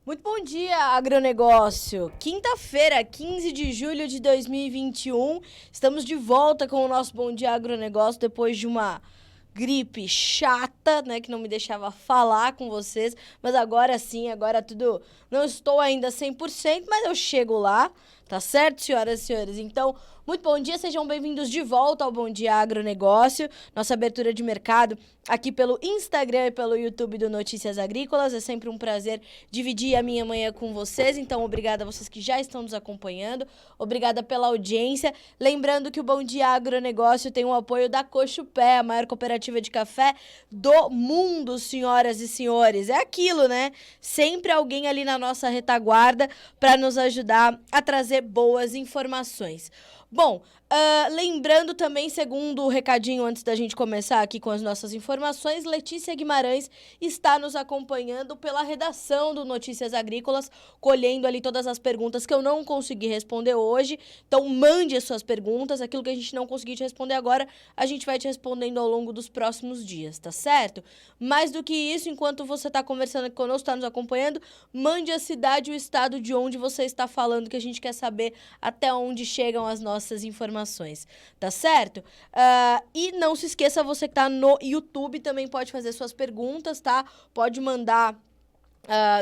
Muito bom dia, agronegócio! Quinta-feira, 15 de julho de 2021, estamos de volta com o nosso Bom Dia Agronegócio depois de uma gripe chata, né, que não me deixava falar com vocês, mas agora sim, agora tudo, não estou ainda 100%, mas eu chego lá, tá certo, senhoras e senhores? Então, muito bom dia, sejam bem-vindos de volta ao Bom Dia Agronegócio, nossa abertura de mercado aqui pelo Instagram e pelo YouTube do Notícias Agrícolas. É sempre um prazer dividir a minha manhã com vocês, então obrigada a vocês que já estão nos acompanhando, obrigada pela audiência. Lembrando que o Bom Dia Agronegócio tem o apoio da Cochupé, a maior cooperativa de café do mundo, senhoras e senhores. É aquilo, né? Sempre alguém ali na nossa retaguarda para nos ajudar a trazer boas informações. Bom, lembrando também, segundo o recadinho antes da gente começar aqui com as nossas informações, Letícia Guimarães está nos acompanhando pela redação do Notícias Agrícolas, colhendo ali todas as perguntas que eu não consegui responder hoje. Então, mande as suas perguntas, aquilo que a gente não conseguir te responder agora, a gente vai te respondendo ao longo dos próximos dias, tá certo? Mais do que isso, enquanto você está conversando aqui conosco, está nos acompanhando, mande a cidade e o estado de onde você está falando, que a gente quer saber até onde chegam as nossas informações, tá certo? E não se esqueça, você que tá no YouTube também pode fazer suas perguntas, tá? Pode mandar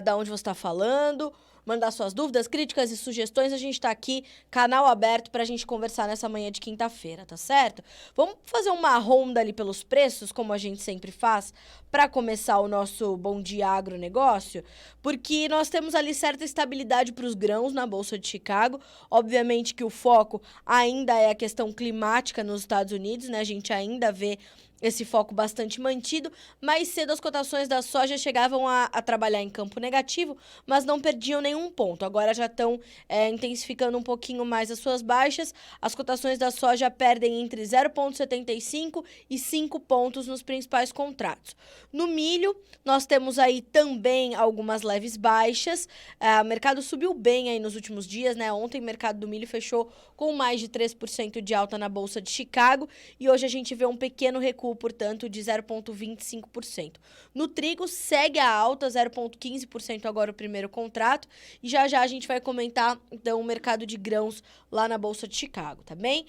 da onde você está falando, mandar suas dúvidas, críticas e sugestões. A gente está aqui, canal aberto para a gente conversar nessa manhã de quinta-feira, tá certo? Vamos fazer uma ronda ali pelos preços, como a gente sempre faz, para começar o nosso Bom Dia Agronegócio, porque nós temos ali certa estabilidade para os grãos na Bolsa de Chicago. Obviamente que o foco ainda é a questão climática nos Estados Unidos, né? A gente ainda vê esse foco bastante mantido. Mais cedo as cotações da soja chegavam a trabalhar em campo negativo, mas não perdiam nenhum ponto. Agora já estão intensificando um pouquinho mais as suas baixas. As cotações da soja perdem entre 0,75 e 5 pontos nos principais contratos. No milho, nós temos aí também algumas leves baixas. O mercado subiu bem aí nos últimos dias, né? Ontem o mercado do milho fechou com mais de 3% de alta na Bolsa de Chicago e hoje a gente vê um pequeno recuo, portanto, de 0,25%. No trigo, segue a alta, 0,15% agora o primeiro contrato. E já já a gente vai comentar, então, o mercado de grãos lá na Bolsa de Chicago, tá bem?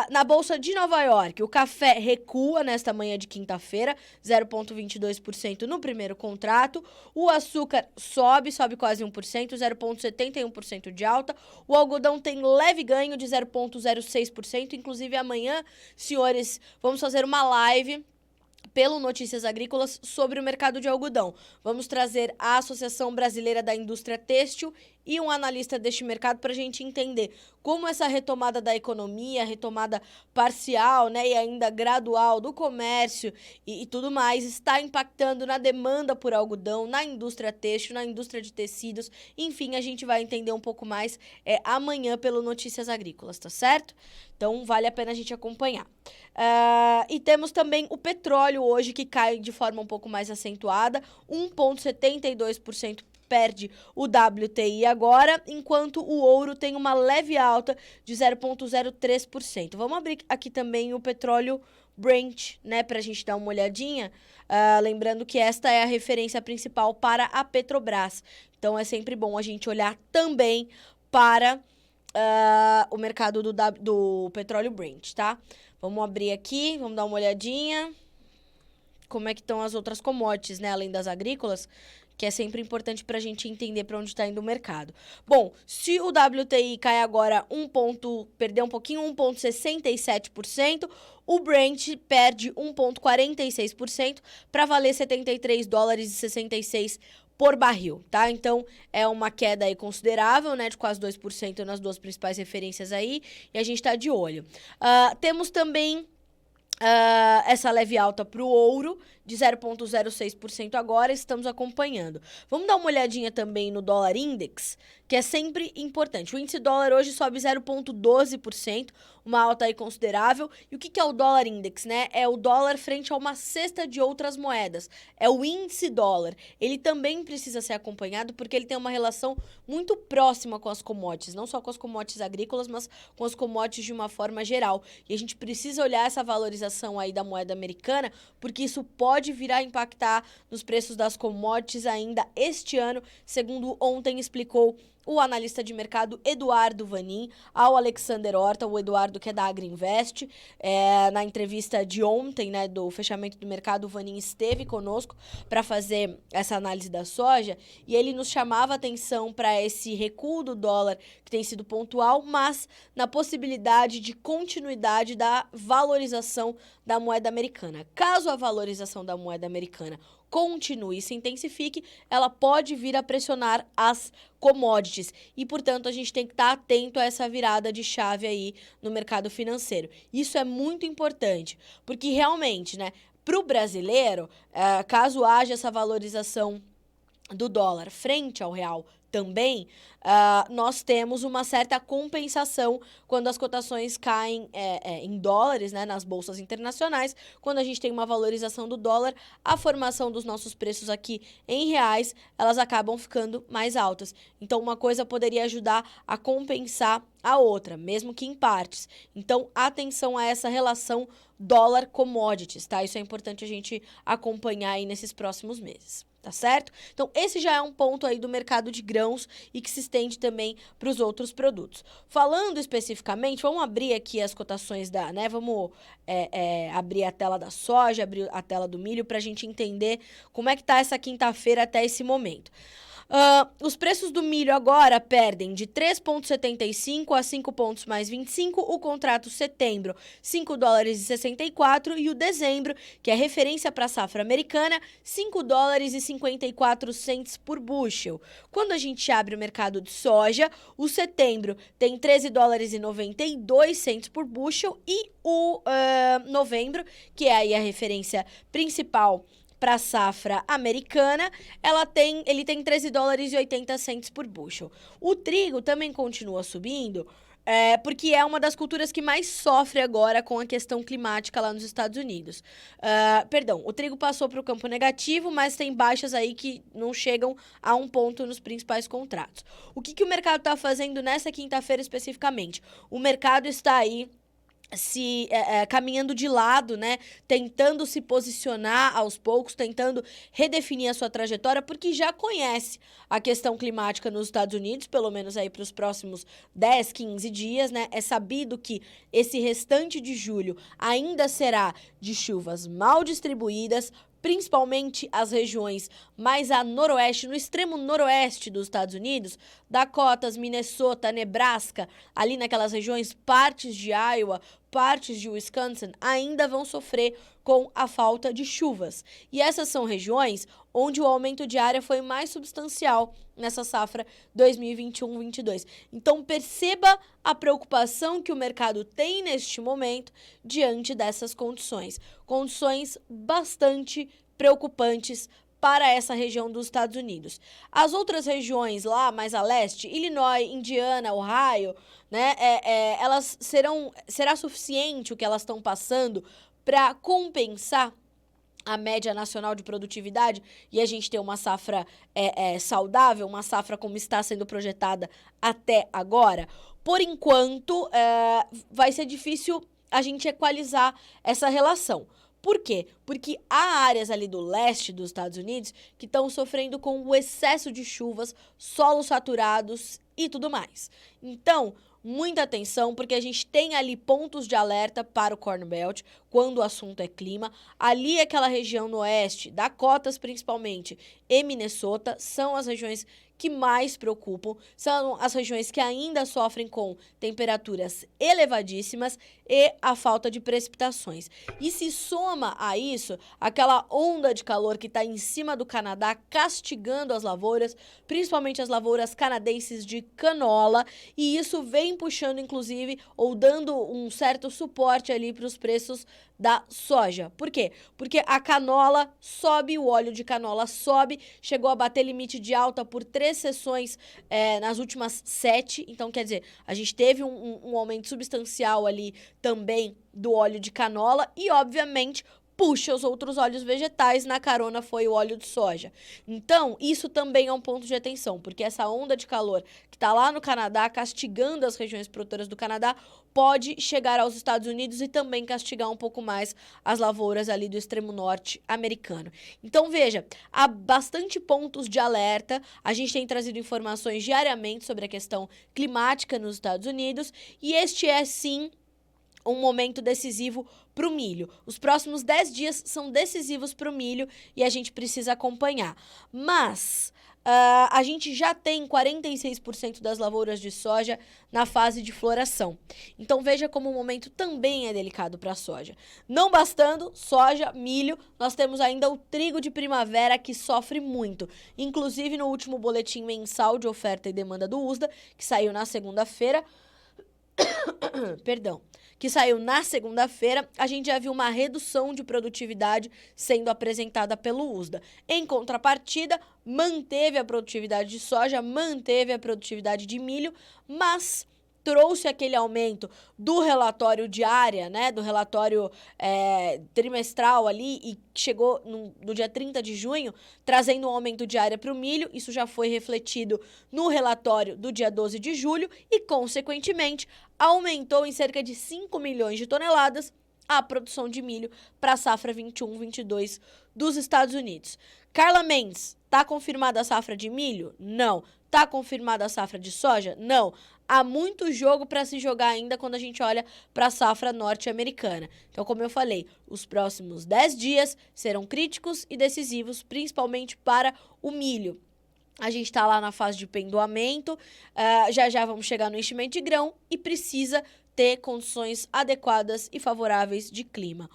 Na Bolsa de Nova York, o café recua nesta manhã de quinta-feira, 0,22% no primeiro contrato. O açúcar sobe quase 1%, 0,71% de alta. O algodão tem leve ganho de 0,06%. Inclusive, amanhã, senhores, vamos fazer uma live pelo Notícias Agrícolas sobre o mercado de algodão. Vamos trazer a Associação Brasileira da Indústria Têxtil e um analista deste mercado para a gente entender como essa retomada da economia, retomada parcial, né, e ainda gradual do comércio e tudo mais, está impactando na demanda por algodão, na indústria têxtil, na indústria de tecidos. Enfim, a gente vai entender um pouco mais amanhã pelo Notícias Agrícolas, tá certo? Então, vale a pena a gente acompanhar. E temos também o petróleo hoje, que cai de forma um pouco mais acentuada, 1,72% perde o WTI agora, enquanto o ouro tem uma leve alta de 0,03%. Vamos abrir aqui também o petróleo Brent, né, para a gente dar uma olhadinha. Lembrando que esta é a referência principal para a Petrobras. Então, é sempre bom a gente olhar também para o mercado do petróleo Brent, tá? Vamos abrir aqui, vamos dar uma olhadinha. Como é que estão as outras commodities, né, além das agrícolas, que é sempre importante para a gente entender para onde está indo o mercado. Bom, se o WTI cai agora perdeu um pouquinho, 1,67%, o Brent perde 1,46% para valer $73,66 por barril, tá? Então, é uma queda aí considerável, né, de quase 2% nas duas principais referências aí, e a gente tá de olho. Temos também essa leve alta para o ouro, de 0,06% agora, estamos acompanhando. Vamos dar uma olhadinha também no dólar index, que é sempre importante. O índice dólar hoje sobe 0,12%, uma alta aí considerável. E o que é o dólar index, né? É o dólar frente a uma cesta de outras moedas. É o índice dólar. Ele também precisa ser acompanhado porque ele tem uma relação muito próxima com as commodities, não só com as commodities agrícolas, mas com as commodities de uma forma geral. E a gente precisa olhar essa valorização aí da moeda americana, porque isso pode vir a impactar nos preços das commodities ainda este ano, segundo ontem explicou o analista de mercado Eduardo Vanin ao Alexander Horta, o Eduardo que é da Agriinvest. Na entrevista de ontem, né, do fechamento do mercado, o Vanin esteve conosco para fazer essa análise da soja e ele nos chamava atenção para esse recuo do dólar que tem sido pontual, mas na possibilidade de continuidade da valorização da moeda americana. Caso a valorização da moeda americana continue e se intensifique, ela pode vir a pressionar as commodities. E, portanto, a gente tem que estar atento a essa virada de chave aí no mercado financeiro. Isso é muito importante, porque realmente, né, para o brasileiro, caso haja essa valorização do dólar frente ao real também, nós temos uma certa compensação quando as cotações caem em dólares, né, nas bolsas internacionais. Quando a gente tem uma valorização do dólar, a formação dos nossos preços aqui em reais, elas acabam ficando mais altas. Então, uma coisa poderia ajudar a compensar a outra, mesmo que em partes. Então, atenção a essa relação dólar-commodities, tá? Isso é importante a gente acompanhar aí nesses próximos meses. Tá certo? Então, esse já é um ponto aí do mercado de grãos e que se estende também para os outros produtos. Falando especificamente, vamos abrir aqui as cotações vamos abrir a tela da soja, abrir a tela do milho para a gente entender como é que tá essa quinta-feira até esse momento. Os preços do milho agora perdem de 3,75 a 5 pontos mais 25, o contrato setembro, 5 dólares e 64, e o dezembro, que é referência para a safra americana, 5 dólares e 54 cents por bushel. Quando a gente abre o mercado de soja, o setembro tem 13 dólares e 92 cents por bushel e o novembro, que é aí a referência principal para a safra americana, ele tem 13 dólares e 80 cents por bushel. O trigo também continua subindo, porque é uma das culturas que mais sofre agora com a questão climática lá nos Estados Unidos. O trigo passou para o campo negativo, mas tem baixas aí que não chegam a um ponto nos principais contratos. O que o mercado está fazendo nessa quinta-feira especificamente? O mercado está aí caminhando de lado, né, tentando se posicionar aos poucos, tentando redefinir a sua trajetória, porque já conhece a questão climática nos Estados Unidos, pelo menos aí para os próximos 10, 15 dias, né, é sabido que esse restante de julho ainda será de chuvas mal distribuídas, principalmente as regiões mais a noroeste, no extremo noroeste dos Estados Unidos, Dakotas, Minnesota, Nebraska, ali naquelas regiões, partes de Iowa, partes de Wisconsin, ainda vão sofrer com a falta de chuvas. E essas são regiões onde o aumento de área foi mais substancial nessa safra 2021-22. Então, perceba a preocupação que o mercado tem neste momento diante dessas condições. Condições bastante preocupantes para essa região dos Estados Unidos. As outras regiões lá mais a leste, Illinois, Indiana, Ohio, né, será suficiente o que elas estão passando para compensar a média nacional de produtividade e a gente ter uma safra saudável, uma safra como está sendo projetada até agora? Por enquanto, vai ser difícil a gente equalizar essa relação. Por quê? Porque há áreas ali do leste dos Estados Unidos que estão sofrendo com o excesso de chuvas, solos saturados e tudo mais. Então, muita atenção, porque a gente tem ali pontos de alerta para o Corn Belt, quando o assunto é clima. Ali, aquela região no oeste, Dakotas principalmente, e Minnesota, são as regiões que mais preocupam, são as regiões que ainda sofrem com temperaturas elevadíssimas e a falta de precipitações. E se soma a isso aquela onda de calor que está em cima do Canadá, castigando as lavouras, principalmente as lavouras canadenses de canola, e isso vem puxando, inclusive, ou dando um certo suporte ali para os preços da soja. Por quê? Porque a canola sobe, o óleo de canola sobe, chegou a bater limite de alta por 3 sessões nas últimas 7. Então, quer dizer, a gente teve um aumento substancial ali também do óleo de canola e, obviamente, puxa os outros óleos vegetais, na carona foi o óleo de soja. Então, isso também é um ponto de atenção, porque essa onda de calor que está lá no Canadá, castigando as regiões produtoras do Canadá, pode chegar aos Estados Unidos e também castigar um pouco mais as lavouras ali do extremo norte americano. Então, veja, há bastante pontos de alerta, a gente tem trazido informações diariamente sobre a questão climática nos Estados Unidos, e este é, sim, um momento decisivo para o milho. Os próximos 10 dias são decisivos para o milho e a gente precisa acompanhar. Mas a gente já tem 46% das lavouras de soja na fase de floração. Então veja como o momento também é delicado para a soja. Não bastando soja, milho, nós temos ainda o trigo de primavera que sofre muito. Inclusive no último boletim mensal de oferta e demanda do USDA, que saiu na segunda-feira, perdão, que saiu na segunda-feira, a gente já viu uma redução de produtividade sendo apresentada pelo USDA. Em contrapartida, manteve a produtividade de soja, manteve a produtividade de milho, mas trouxe aquele aumento do relatório diária, né, do relatório trimestral ali, e chegou no dia 30 de junho, trazendo um aumento diário para o milho. Isso já foi refletido no relatório do dia 12 de julho e, consequentemente, aumentou em cerca de 5 milhões de toneladas a produção de milho para a safra 21-22 dos Estados Unidos. Carla Mendes, tá confirmada a safra de milho? Não. Tá confirmada a safra de soja? Não. Há muito jogo para se jogar ainda quando a gente olha para a safra norte-americana. Então, como eu falei, os próximos 10 dias serão críticos e decisivos, principalmente para o milho. A gente está lá na fase de pendoamento, já vamos chegar no enchimento de grão e precisa ter condições adequadas e favoráveis de clima.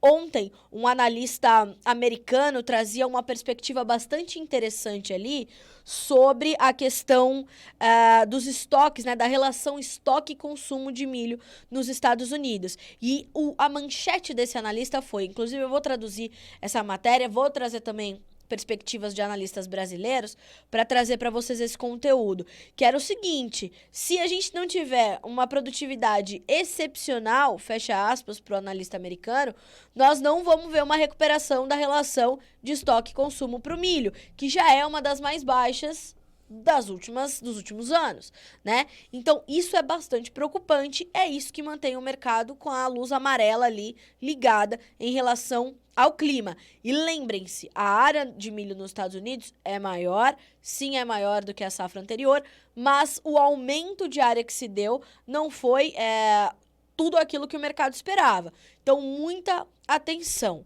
Ontem, um analista americano trazia uma perspectiva bastante interessante ali sobre a questão dos estoques, né, da relação estoque e consumo de milho nos Estados Unidos. E a manchete desse analista foi, inclusive eu vou traduzir essa matéria, vou trazer também perspectivas de analistas brasileiros para trazer para vocês esse conteúdo, que era o seguinte: se a gente não tiver uma produtividade excepcional, fecha aspas para o analista americano, nós não vamos ver uma recuperação da relação de estoque e consumo para o milho, que já é uma das mais baixas dos últimos anos, né? Então, isso é bastante preocupante, é isso que mantém o mercado com a luz amarela ali ligada em relação ao clima. E lembrem-se, a área de milho nos Estados Unidos é maior, sim, é maior do que a safra anterior, mas o aumento de área que se deu não foi tudo aquilo que o mercado esperava. Então, muita atenção.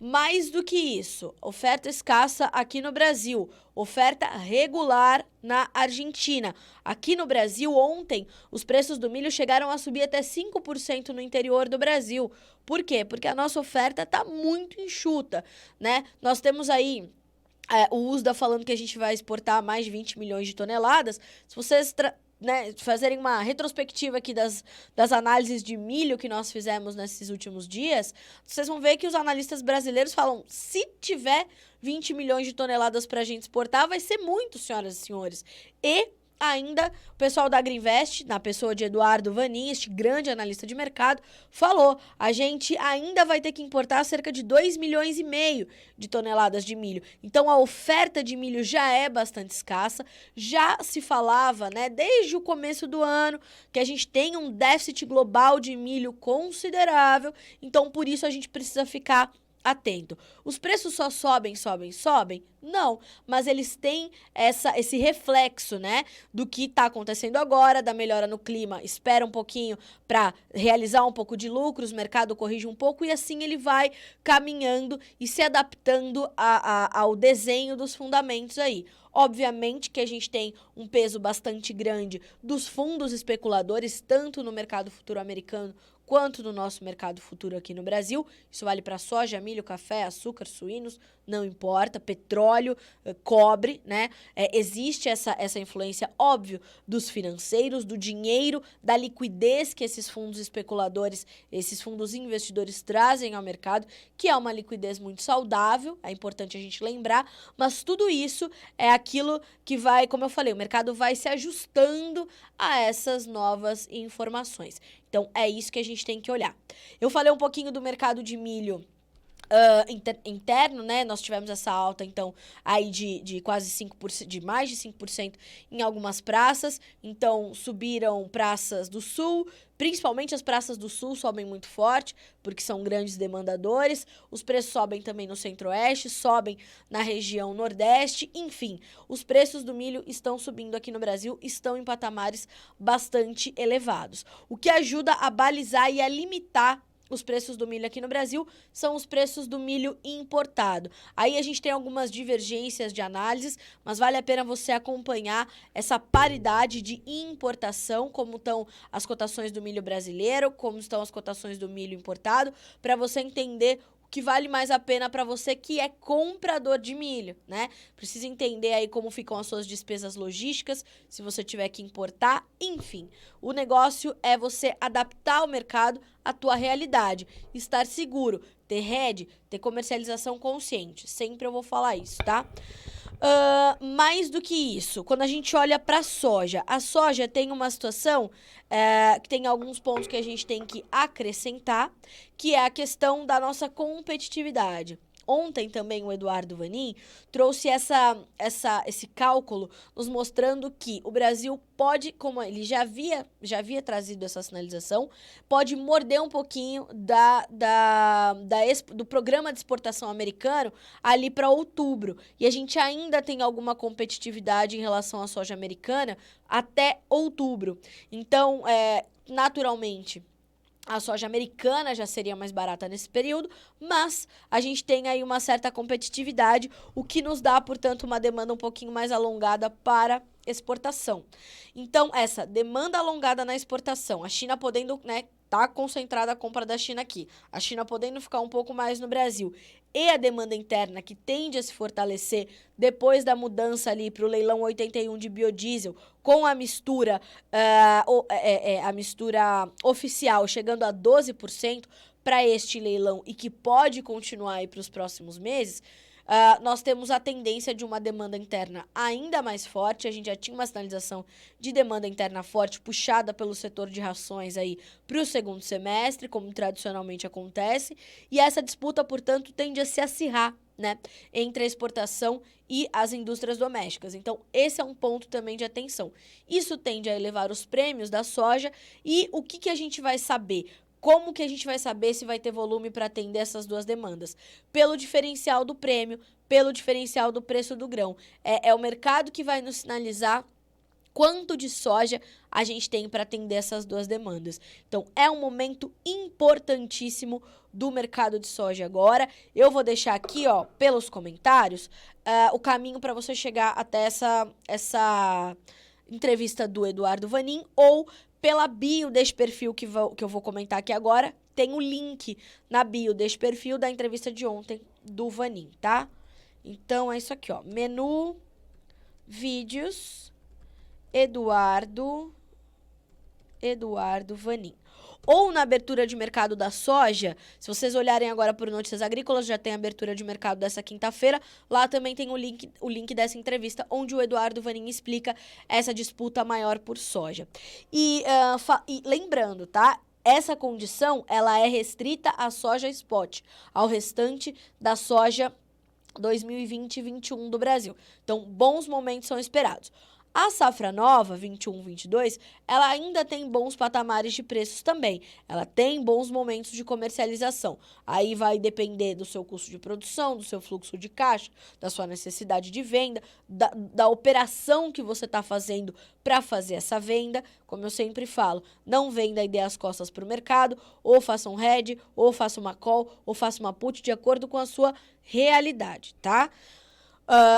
Mais do que isso, oferta escassa aqui no Brasil, oferta regular na Argentina. Aqui no Brasil, ontem, os preços do milho chegaram a subir até 5% no interior do Brasil. Por quê? Porque a nossa oferta está muito enxuta, né? Nós temos aí o USDA falando que a gente vai exportar mais de 20 milhões de toneladas. Se vocês fazerem uma retrospectiva aqui das análises de milho que nós fizemos nesses últimos dias, vocês vão ver que os analistas brasileiros falam, se tiver 20 milhões de toneladas para a gente exportar, vai ser muito, senhoras e senhores. E ainda, o pessoal da Agriinvest, na pessoa de Eduardo Vanin, este grande analista de mercado, falou, a gente ainda vai ter que importar cerca de 2,5 milhões de toneladas de milho. Então, a oferta de milho já é bastante escassa, já se falava, né, desde o começo do ano, que a gente tem um déficit global de milho considerável, então, por isso, a gente precisa ficar atento. Os preços só sobem? Não, mas eles têm esse reflexo, né, do que está acontecendo agora, da melhora no clima. Espera um pouquinho para realizar um pouco de lucros, o mercado corrige um pouco e assim ele vai caminhando e se adaptando ao desenho dos fundamentos aí. Obviamente que a gente tem um peso bastante grande dos fundos especuladores, tanto no mercado futuro americano quanto no nosso mercado futuro aqui no Brasil. Isso vale para soja, milho, café, açúcar, suínos, não importa, petróleo, cobre, né? Existe essa influência, óbvio, dos financeiros, do dinheiro, da liquidez que esses fundos especuladores, esses fundos investidores trazem ao mercado, que é uma liquidez muito saudável, é importante a gente lembrar, mas tudo isso é aquilo que vai, como eu falei, o mercado vai se ajustando a essas novas informações. Então, é isso que a gente tem que olhar. Eu falei um pouquinho do mercado de milho interno, né? Nós tivemos essa alta, então, aí de quase 5%, de mais de 5% em algumas praças. Então, subiram praças do sul, principalmente as praças do sul sobem muito forte, porque são grandes demandadores. Os preços sobem também no centro-oeste, sobem na região nordeste. Enfim, os preços do milho estão subindo aqui no Brasil, estão em patamares bastante elevados. O que ajuda a balizar e a limitar os preços do milho aqui no Brasil são os preços do milho importado. Aí a gente tem algumas divergências de análises, mas vale a pena você acompanhar essa paridade de importação, como estão as cotações do milho brasileiro, como estão as cotações do milho importado, para você entender que vale mais a pena para você que é comprador de milho, né? Precisa entender aí como ficam as suas despesas logísticas, se você tiver que importar, enfim. O negócio é você adaptar o mercado à tua realidade, estar seguro, ter hedge, ter comercialização consciente. Sempre eu vou falar isso, tá? Mais do que isso, quando a gente olha para a soja tem uma situação que tem alguns pontos que a gente tem que acrescentar, que é a questão da nossa competitividade. Ontem também o Eduardo Vanin trouxe esse cálculo nos mostrando que o Brasil pode, como ele já havia trazido essa sinalização, pode morder um pouquinho do programa de exportação americano ali para outubro. E a gente ainda tem alguma competitividade em relação à soja americana até outubro. Então, naturalmente, a soja americana já seria mais barata nesse período, mas a gente tem aí uma certa competitividade, o que nos dá, portanto, uma demanda um pouquinho mais alongada para exportação. Então, essa demanda alongada na exportação, a China podendo, né, tá concentrada a compra da China aqui, a China podendo ficar um pouco mais no Brasil, e a demanda interna que tende a se fortalecer depois da mudança ali para o leilão 81 de biodiesel, com a mistura, a mistura oficial chegando a 12% para este leilão e que pode continuar aí para os próximos meses, nós temos a tendência de uma demanda interna ainda mais forte. A gente já tinha uma sinalização de demanda interna forte puxada pelo setor de rações aí para o segundo semestre, como tradicionalmente acontece, e essa disputa, portanto, tende a se acirrar, né, entre a exportação e as indústrias domésticas. Então, esse é um ponto também de atenção. Isso tende a elevar os prêmios da soja e o que a gente vai saber? Como que a gente vai saber se vai ter volume para atender essas duas demandas? Pelo diferencial do prêmio, pelo diferencial do preço do grão. É o mercado que vai nos sinalizar quanto de soja a gente tem para atender essas duas demandas. Então, é um momento importantíssimo do mercado de soja agora. Eu vou deixar aqui, ó, pelos comentários, o caminho para você chegar até essa entrevista do Eduardo Vanin, ou pela bio deste perfil que eu vou comentar aqui agora, tem o link na bio deste perfil da entrevista de ontem do Vanin, tá? Então, é isso aqui, ó. Menu, vídeos, Eduardo Vanin. Ou na abertura de mercado da soja, se vocês olharem agora por Notícias Agrícolas, já tem a abertura de mercado dessa quinta-feira, lá também tem o link dessa entrevista, onde o Eduardo Vanin explica essa disputa maior por soja. E lembrando, tá? Essa condição, ela é restrita à soja spot, ao restante da soja 2020 e 2021 do Brasil. Então, bons momentos são esperados. A safra nova, 21-22, ela ainda tem bons patamares de preços também. Ela tem bons momentos de comercialização. Aí vai depender do seu custo de produção, do seu fluxo de caixa, da sua necessidade de venda, da operação que você está fazendo para fazer essa venda. Como eu sempre falo, não venda e dê as costas para o mercado, ou faça um hedge, ou faça uma call, ou faça uma put de acordo com a sua realidade, tá?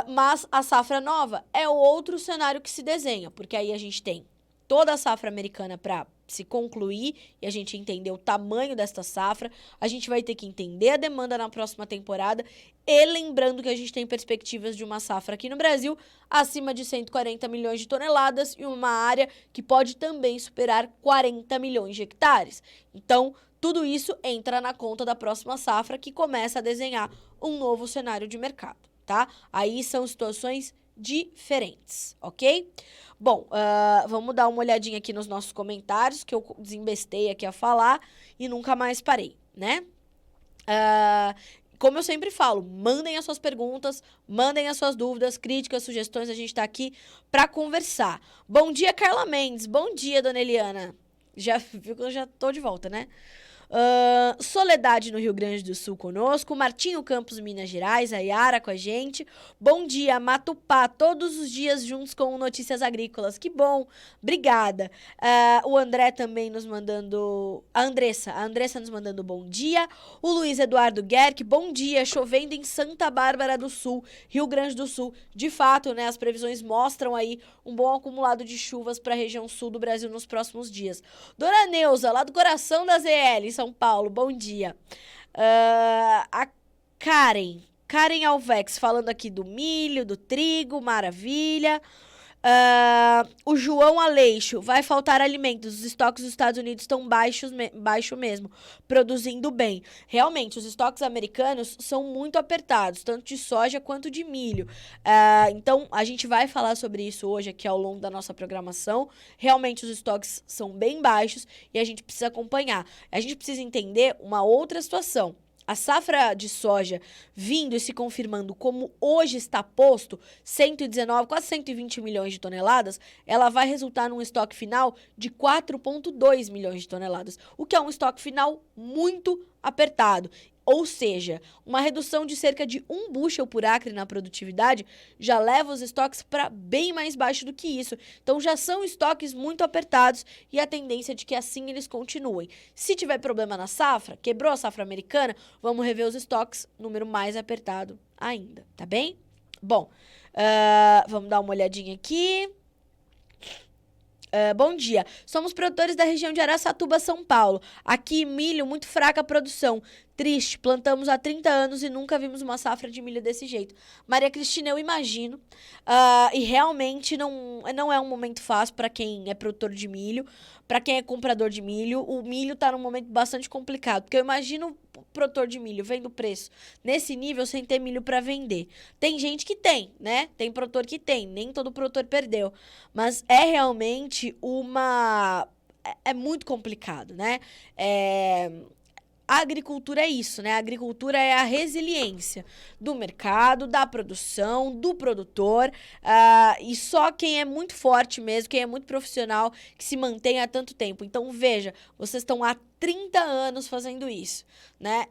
Mas a safra nova é o outro cenário que se desenha, porque aí a gente tem toda a safra americana para se concluir e a gente entender o tamanho desta safra, a gente vai ter que entender a demanda na próxima temporada e lembrando que a gente tem perspectivas de uma safra aqui no Brasil acima de 140 milhões de toneladas e uma área que pode também superar 40 milhões de hectares. Então, tudo isso entra na conta da próxima safra que começa a desenhar um novo cenário de mercado, tá? Aí são situações diferentes, ok? Bom, vamos dar uma olhadinha aqui nos nossos comentários, que eu desembestei aqui a falar e nunca mais parei, né? Como eu sempre falo, mandem as suas perguntas, mandem as suas dúvidas, críticas, sugestões, a gente tá aqui pra conversar. Bom dia, Carla Mendes. Bom dia, dona Eliana. Já viu que eu já tô de volta, né? Soledade no Rio Grande do Sul conosco, Martinho Campos, Minas Gerais, a Yara com a gente. Bom dia, Matupá, todos os dias juntos com Notícias Agrícolas, que bom, obrigada. O André também nos mandando, a Andressa nos mandando bom dia. O Luiz Eduardo Guerck, bom dia, chovendo em Santa Bárbara do Sul, Rio Grande do Sul. De fato, né, as previsões mostram aí um bom acumulado de chuvas para a região sul do Brasil nos próximos dias. Dona Neuza, lá do coração da ZL, São Paulo, bom dia. A Karen Alvex falando aqui do milho, do trigo, maravilha. O João Aleixo, vai faltar alimentos, os estoques dos Estados Unidos estão baixo mesmo, produzindo bem. Realmente, os estoques americanos são muito apertados, tanto de soja quanto de milho. Então, a gente vai falar sobre isso hoje aqui ao longo da nossa programação. Realmente, os estoques são bem baixos e a gente precisa acompanhar. A gente precisa entender uma outra situação. A safra de soja vindo e se confirmando como hoje está posto, 119, quase 120 milhões de toneladas, ela vai resultar num estoque final de 4,2 milhões de toneladas, o que é um estoque final muito apertado. Ou seja, uma redução de cerca de 1 bushel por acre na produtividade já leva os estoques para bem mais baixo do que isso. Então já são estoques muito apertados e a tendência é de que assim eles continuem. Se tiver problema na safra, quebrou a safra americana, vamos rever os estoques, número mais apertado ainda, tá bem? Bom, vamos dar uma olhadinha aqui. Bom dia. Somos produtores da região de Araçatuba, São Paulo. Aqui, milho, muito fraca a produção. Triste, plantamos há 30 anos e nunca vimos uma safra de milho desse jeito. Maria Cristina, eu imagino. E realmente não é um momento fácil para quem é produtor de milho, para quem é comprador de milho. O milho está num momento bastante complicado, porque eu imagino o produtor de milho vendo o preço nesse nível sem ter milho para vender. Tem gente que tem, né? Tem produtor que tem, nem todo produtor perdeu. Mas é realmente é muito complicado, né? A agricultura é isso, né? A agricultura é a resiliência do mercado, da produção, do produtor. E só quem é muito forte mesmo, quem é muito profissional, que se mantém há tanto tempo. Então, veja, vocês estão há 30 anos fazendo isso, né?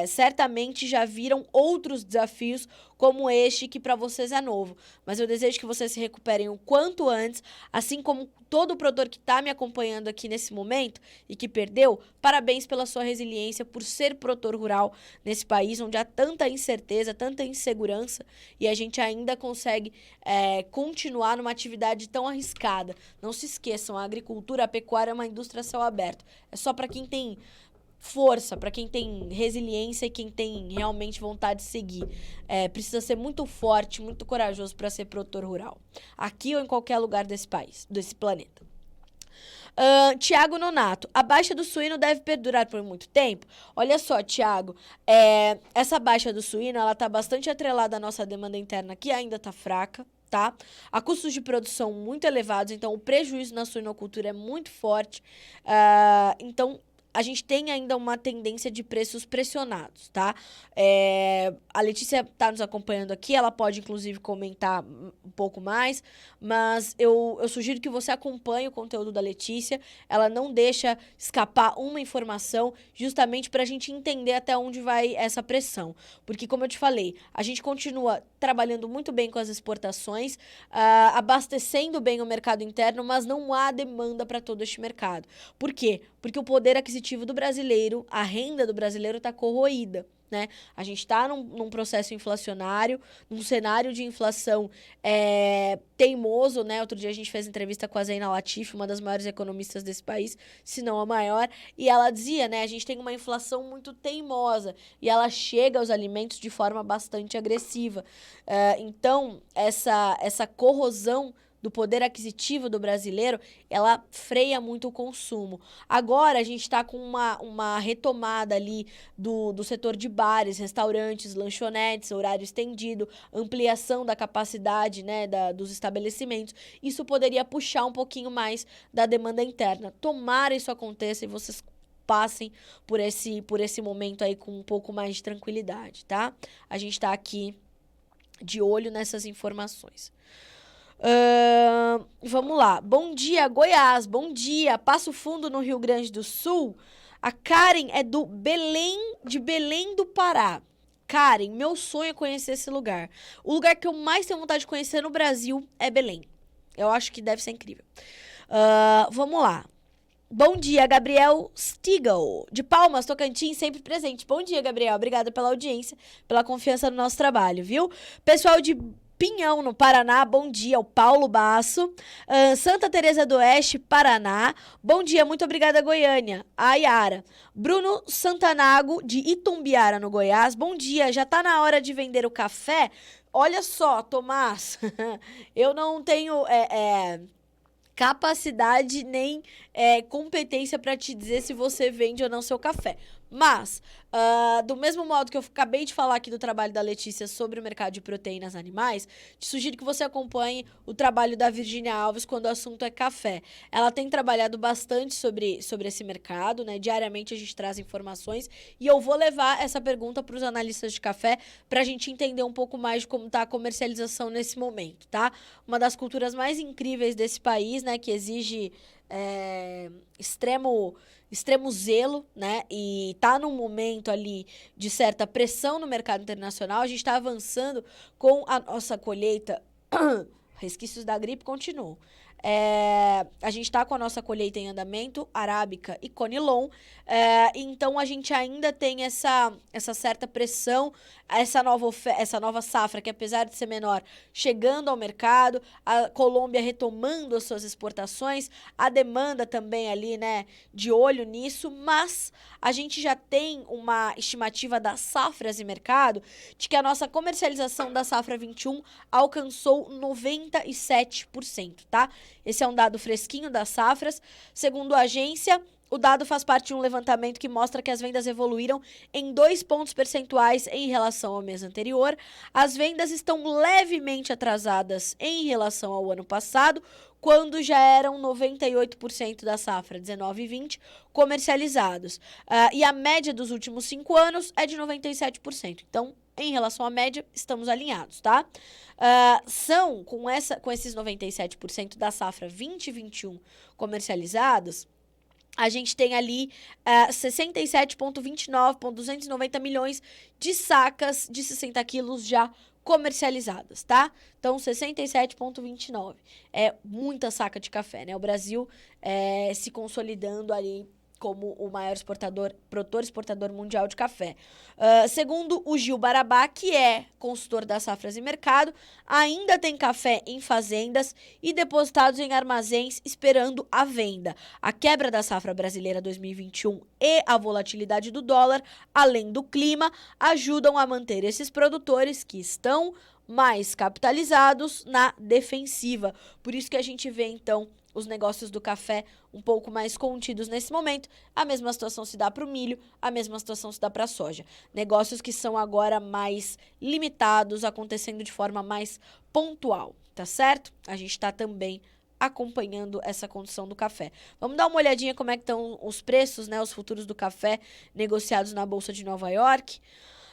Certamente já viram outros desafios como este, que para vocês é novo. Mas eu desejo que vocês se recuperem o quanto antes, assim como todo produtor que está me acompanhando aqui nesse momento e que perdeu, parabéns pela sua resiliência, por ser produtor rural nesse país onde há tanta incerteza, tanta insegurança e a gente ainda consegue continuar numa atividade tão arriscada. Não se esqueçam, a agricultura, a pecuária é uma indústria a céu aberto. É só para quem tem força, para quem tem resiliência e quem tem realmente vontade de seguir. Precisa ser muito forte, muito corajoso para ser produtor rural. Aqui ou em qualquer lugar desse país, desse planeta. Tiago Nonato, a baixa do suíno deve perdurar por muito tempo? Olha só, Tiago, essa baixa do suíno, ela tá bastante atrelada à nossa demanda interna, que ainda tá fraca, tá? Há custos de produção muito elevados, então o prejuízo na suinocultura é muito forte. Então, a gente tem ainda uma tendência de preços pressionados, tá? A Letícia está nos acompanhando aqui, ela pode, inclusive, comentar um pouco mais, mas eu sugiro que você acompanhe o conteúdo da Letícia, ela não deixa escapar uma informação, justamente para a gente entender até onde vai essa pressão. Porque, como eu te falei, a gente continua trabalhando muito bem com as exportações, abastecendo bem o mercado interno, mas não há demanda para todo este mercado. Por quê? Porque o poder aquisitivo do brasileiro, a renda do brasileiro está corroída, né? A gente está num processo inflacionário, num cenário de inflação teimoso, né? Outro dia a gente fez entrevista com a Zeina Latif, uma das maiores economistas desse país, se não a maior, e ela dizia, né? A gente tem uma inflação muito teimosa e ela chega aos alimentos de forma bastante agressiva. Então, essa corrosão do poder aquisitivo do brasileiro, ela freia muito o consumo. Agora, a gente está com uma retomada ali do setor de bares, restaurantes, lanchonetes, horário estendido, ampliação da capacidade, né, dos estabelecimentos. Isso poderia puxar um pouquinho mais da demanda interna. Tomara isso aconteça e vocês passem por esse momento aí com um pouco mais de tranquilidade, tá? A gente está aqui de olho nessas informações. Vamos lá. Bom dia, Goiás. Bom dia. Passo Fundo, no Rio Grande do Sul. A Karen é de Belém do Pará. Karen, meu sonho é conhecer esse lugar. O lugar que eu mais tenho vontade de conhecer no Brasil é Belém. Eu acho que deve ser incrível. Vamos lá. Bom dia, Gabriel Stigl, de Palmas, Tocantins, sempre presente. Bom dia, Gabriel. Obrigada pela audiência, pela confiança no nosso trabalho, viu? Pessoal de Pinhão, no Paraná, bom dia, o Paulo Basso. Santa Teresa do Oeste, Paraná, bom dia, muito obrigada, Goiânia. A Yara. Bruno Santanago, de Itumbiara, no Goiás, bom dia, já tá na hora de vender o café? Olha só, Tomás, eu não tenho capacidade nem competência para te dizer se você vende ou não seu café. Mas, do mesmo modo que eu acabei de falar aqui do trabalho da Letícia sobre o mercado de proteínas animais, te sugiro que você acompanhe o trabalho da Virgínia Alves quando o assunto é café. Ela tem trabalhado bastante sobre esse mercado, né? Diariamente a gente traz informações e eu vou levar essa pergunta para os analistas de café para a gente entender um pouco mais de como está a comercialização nesse momento, tá? Uma das culturas mais incríveis desse país, né? Que exige extremo zelo, né? E tá num momento ali de certa pressão no mercado internacional. A gente está avançando com a nossa colheita. Resquícios da gripe continuam. A gente está com a nossa colheita em andamento, arábica e conilon. Então a gente ainda tem essa certa pressão, essa nova safra, que apesar de ser menor, chegando ao mercado, a Colômbia retomando as suas exportações, a demanda também ali, né, de olho nisso, mas a gente já tem uma estimativa das safras e mercado de que a nossa comercialização da safra 21 alcançou 97%, tá? Esse é um dado fresquinho das safras. Segundo a agência, o dado faz parte de um levantamento que mostra que as vendas evoluíram em 2 pontos percentuais em relação ao mês anterior. As vendas estão levemente atrasadas em relação ao ano passado, quando já eram 98% da safra 19 e 20 comercializados. E a média dos últimos 5 anos é de 97%. Então, em relação à média, estamos alinhados, tá? São, com esses 97% da safra 2021 comercializados, a gente tem ali 67,29,290 milhões de sacas de 60 quilos já comercializadas, tá? Então, 67,29. É muita saca de café, né? O Brasil se consolidando ali como o maior produtor exportador mundial de café. Segundo o Gil Barabá, que é consultor das safras e mercado, ainda tem café em fazendas e depositados em armazéns esperando a venda. A quebra da safra brasileira 2021 e a volatilidade do dólar, além do clima, ajudam a manter esses produtores que estão mais capitalizados na defensiva. Por isso que a gente vê, então, os negócios do café um pouco mais contidos nesse momento. A mesma situação se dá para o milho, a mesma situação se dá para a soja. Negócios que são agora mais limitados, acontecendo de forma mais pontual, tá certo? A gente está também acompanhando essa condição do café. Vamos dar uma olhadinha como é que estão os preços, né, os futuros do café negociados na Bolsa de Nova York.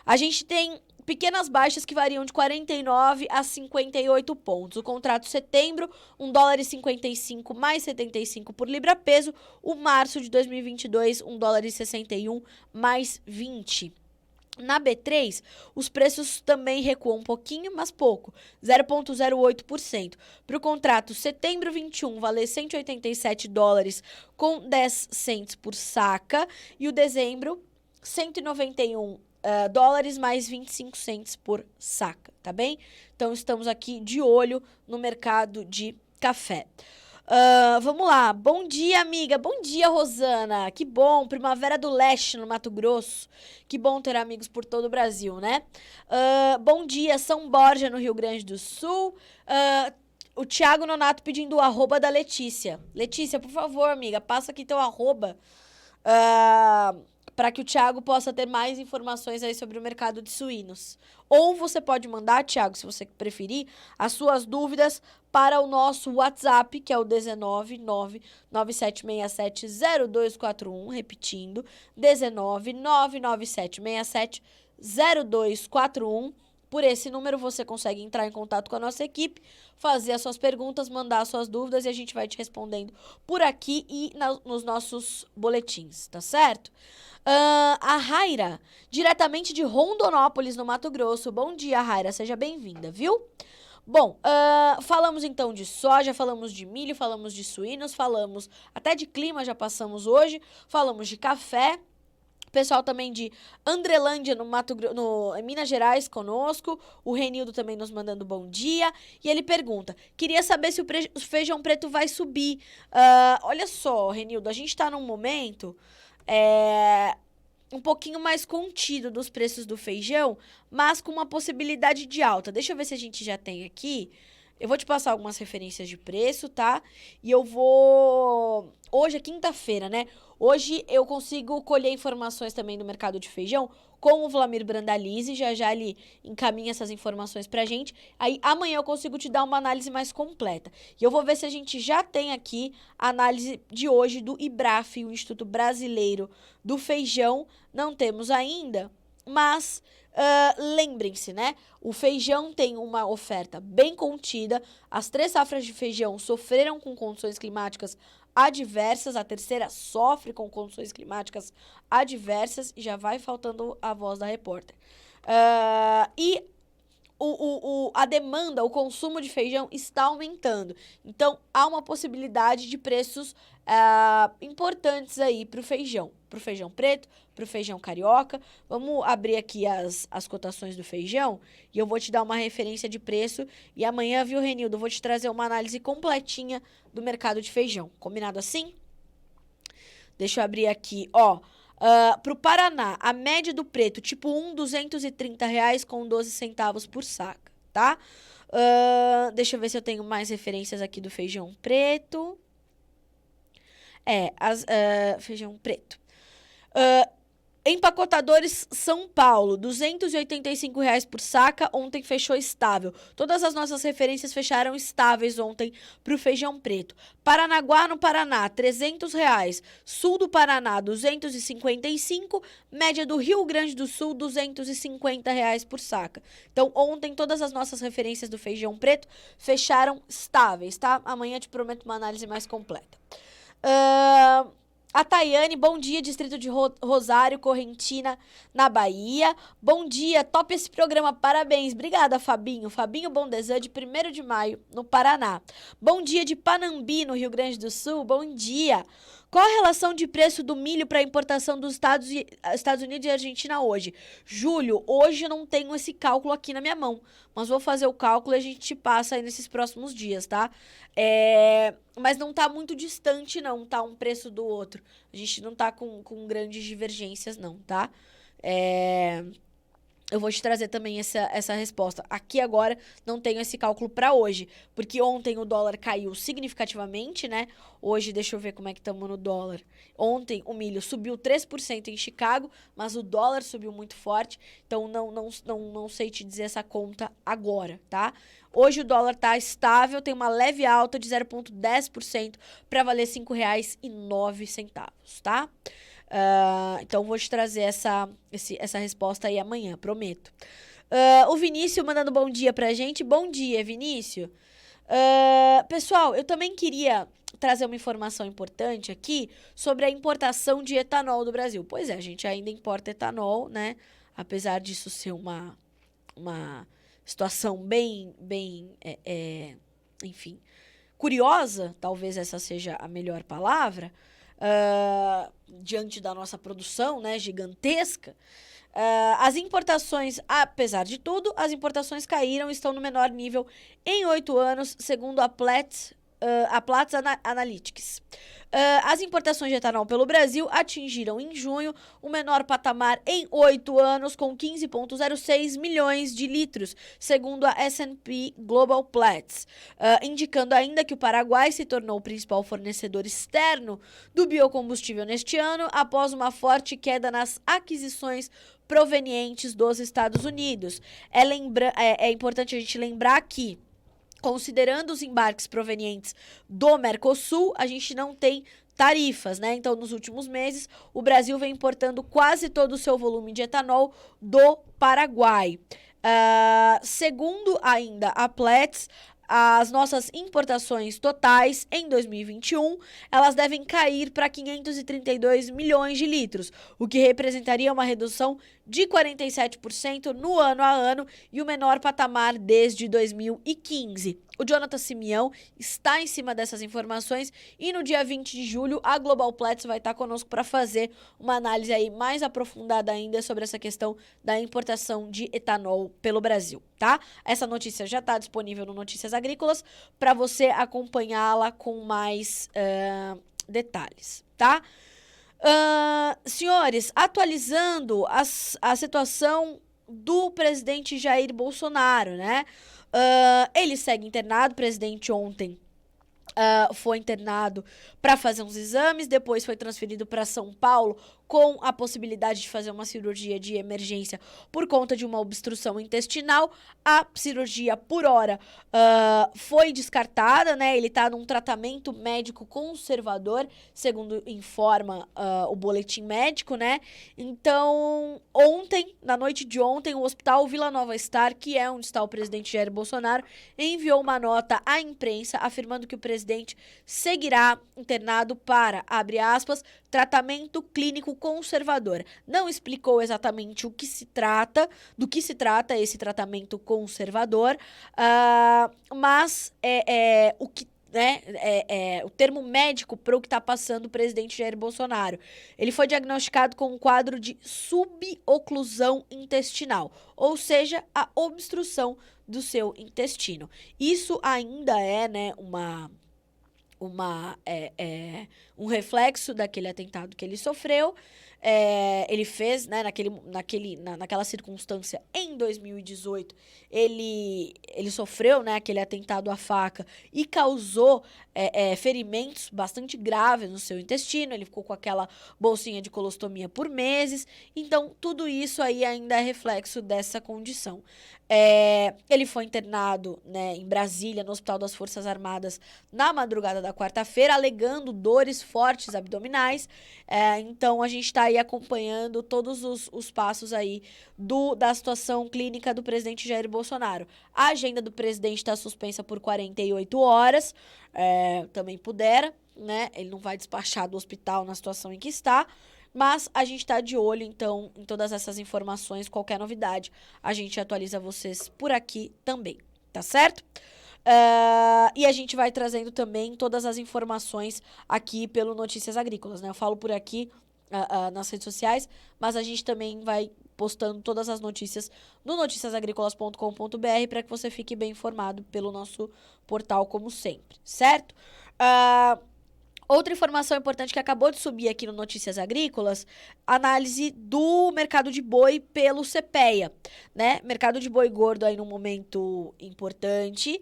A gente tem pequenas baixas que variam de 49 a 58 pontos. O contrato setembro, $1,55 mais 75 por libra peso. O março de 2022, $1,61 mais 20. Na B3, os preços também recuam um pouquinho, mas pouco, 0,08%. Para o contrato setembro 21, valer $187 com 10 cents por saca. E o dezembro, 191 dólares mais 25 cents por saca, tá bem? Então, estamos aqui de olho no mercado de café. Vamos lá. Bom dia, amiga. Bom dia, Rosana. Que bom. Primavera do Leste, no Mato Grosso. Que bom ter amigos por todo o Brasil, né? Bom dia, São Borja, no Rio Grande do Sul. O Thiago Nonato pedindo o arroba da Letícia. Letícia, por favor, amiga, passa aqui teu arroba. Para que o Thiago possa ter mais informações aí sobre o mercado de suínos. Ou você pode mandar, Thiago, se você preferir, as suas dúvidas para o nosso WhatsApp, que é o 19997670241, repetindo, 19997670241. Por esse número você consegue entrar em contato com a nossa equipe, fazer as suas perguntas, mandar as suas dúvidas e a gente vai te respondendo por aqui e nos nossos boletins, tá certo? A Raira, diretamente de Rondonópolis, no Mato Grosso. Bom dia, Raira, seja bem-vinda, viu? Bom, falamos então de soja, falamos de milho, falamos de suínos, falamos até de clima, já passamos hoje, falamos de café. Pessoal também de Andrelândia, em Minas Gerais, conosco. O Renildo também nos mandando bom dia. E ele pergunta, queria saber se o feijão preto vai subir. Olha só, Renildo, a gente tá num momento um pouquinho mais contido dos preços do feijão, mas com uma possibilidade de alta. Deixa eu ver se a gente já tem aqui. Eu vou te passar algumas referências de preço, tá? E eu vou... Hoje é quinta-feira, né? Hoje eu consigo colher informações também do mercado de feijão com o Vlamir Brandalize. Já ele encaminha essas informações pra gente. Aí amanhã eu consigo te dar uma análise mais completa. E eu vou ver se a gente já tem aqui a análise de hoje do IBRAF, o Instituto Brasileiro do Feijão. Não temos ainda, mas... lembrem-se, né? O feijão tem uma oferta bem contida. As 3 safras de feijão sofreram com condições climáticas adversas. A terceira sofre com condições climáticas adversas. E já vai faltando a voz da repórter. E a demanda, o consumo de feijão está aumentando. Então, há uma possibilidade de preços importantes aí para o feijão preto, para o feijão carioca. Vamos abrir aqui as cotações do feijão e eu vou te dar uma referência de preço. E amanhã, viu, Renildo, eu vou te trazer uma análise completinha do mercado de feijão. Combinado assim? Deixa eu abrir aqui, ó. Pro Paraná, a média do preto, tipo 1, R$230 com 12 centavos por saca, tá? Deixa eu ver se eu tenho mais referências aqui do feijão preto. Feijão preto. Empacotadores São Paulo, R$285 por saca, ontem fechou estável. Todas as nossas referências fecharam estáveis ontem para o feijão preto. Paranaguá, no Paraná, R$300. Sul do Paraná, R$255. Média do Rio Grande do Sul, R$250 por saca. Então, ontem todas as nossas referências do feijão preto fecharam estáveis, tá? Amanhã te prometo uma análise mais completa. A Tayane, bom dia, distrito de Rosário, Correntina, na Bahia. Bom dia, top esse programa, parabéns. Obrigada, Fabinho. Fabinho Bondesan, de 1º de maio, no Paraná. Bom dia de Panambi, no Rio Grande do Sul. Bom dia. Qual a relação de preço do milho para importação dos Estados Unidos e Argentina hoje? Júlio, hoje eu não tenho esse cálculo aqui na minha mão, mas vou fazer o cálculo e a gente te passa aí nesses próximos dias, tá? Mas não tá muito distante, não, tá? Um preço do outro. A gente não tá com grandes divergências, não, tá? Eu vou te trazer também essa resposta. Aqui agora não tenho esse cálculo para hoje, porque ontem o dólar caiu significativamente, né? Hoje, deixa eu ver como é que estamos no dólar. Ontem o milho subiu 3% em Chicago, mas o dólar subiu muito forte, então não sei te dizer essa conta agora, tá? Hoje o dólar tá estável, tem uma leve alta de 0,10% para valer R$ 5,09, tá? Então, vou te trazer essa resposta aí amanhã, prometo. O Vinícius mandando bom dia pra gente. Bom dia, Vinícius. Pessoal, eu também queria trazer uma informação importante aqui sobre a importação de etanol do Brasil. Pois é, a gente ainda importa etanol, né? Apesar disso ser uma situação bem enfim, curiosa, talvez essa seja a melhor palavra, diante da nossa produção, né, gigantesca, As importações, apesar de tudo, as importações caíram e estão no menor nível em 8 anos, segundo a Platts Analytics. As importações de etanol pelo Brasil atingiram em junho o menor patamar em 8 anos, com 15,06 milhões de litros, segundo a S&P Global Platts, indicando ainda que o Paraguai se tornou o principal fornecedor externo do biocombustível neste ano, após uma forte queda nas aquisições provenientes dos Estados Unidos. É importante a gente lembrar que, considerando os embarques provenientes do Mercosul, a gente não tem tarifas, né? Então, nos últimos meses, o Brasil vem importando quase todo o seu volume de etanol do Paraguai. Segundo ainda a Platts, as nossas importações totais em 2021, elas devem cair para 532 milhões de litros, o que representaria uma redução de 47% no ano a ano e o menor patamar desde 2015. O Jonathan Simeão está em cima dessas informações e no dia 20 de julho a Global Platts vai estar conosco para fazer uma análise aí mais aprofundada ainda sobre essa questão da importação de etanol pelo Brasil, tá? Essa notícia já está disponível no Notícias Agrícolas para você acompanhá-la com mais detalhes, tá? Senhores, atualizando a situação do presidente Jair Bolsonaro, né? Ele segue internado, o presidente ontem foi internado para fazer uns exames, depois foi transferido para São Paulo com a possibilidade de fazer uma cirurgia de emergência por conta de uma obstrução intestinal. A cirurgia, por hora, foi descartada, né? Ele tá num tratamento médico conservador, segundo informa o boletim médico, né? Então, na noite de ontem, o Hospital Vila Nova Star, que é onde está o presidente Jair Bolsonaro, enviou uma nota à imprensa afirmando que o presidente seguirá internado para, abre aspas, tratamento clínico conservador. Não explicou exatamente do que se trata esse tratamento conservador, mas o que o termo médico para o que está passando o presidente Jair Bolsonaro. Ele foi diagnosticado com um quadro de suboclusão intestinal, ou seja, a obstrução do seu intestino. Isso ainda é, né, um reflexo daquele atentado que ele sofreu. Ele fez, né, naquela circunstância, em 2018, ele sofreu, né, aquele atentado à faca e causou ferimentos bastante graves no seu intestino. Ele ficou com aquela bolsinha de colostomia por meses. Então, tudo isso aí ainda é reflexo dessa condição. Ele foi internado, né, em Brasília, no Hospital das Forças Armadas, na madrugada da quarta-feira, alegando dores fortes abdominais. Então, a gente está aí acompanhando todos os passos aí da situação clínica do presidente Jair Bolsonaro. A agenda do presidente está suspensa por 48 horas, também pudera, né? Ele não vai despachar do hospital na situação em que está, mas a gente tá de olho, então, em todas essas informações. Qualquer novidade, a gente atualiza vocês por aqui também, tá certo? E a gente vai trazendo também todas as informações aqui pelo Notícias Agrícolas, né? Eu falo por aqui nas redes sociais, mas a gente também vai postando todas as notícias no noticiasagricolas.com.br para que você fique bem informado pelo nosso portal, como sempre, certo? Outra informação importante que acabou de subir aqui no Notícias Agrícolas, análise do mercado de boi pelo CPEA, né? Mercado de boi gordo aí num momento importante.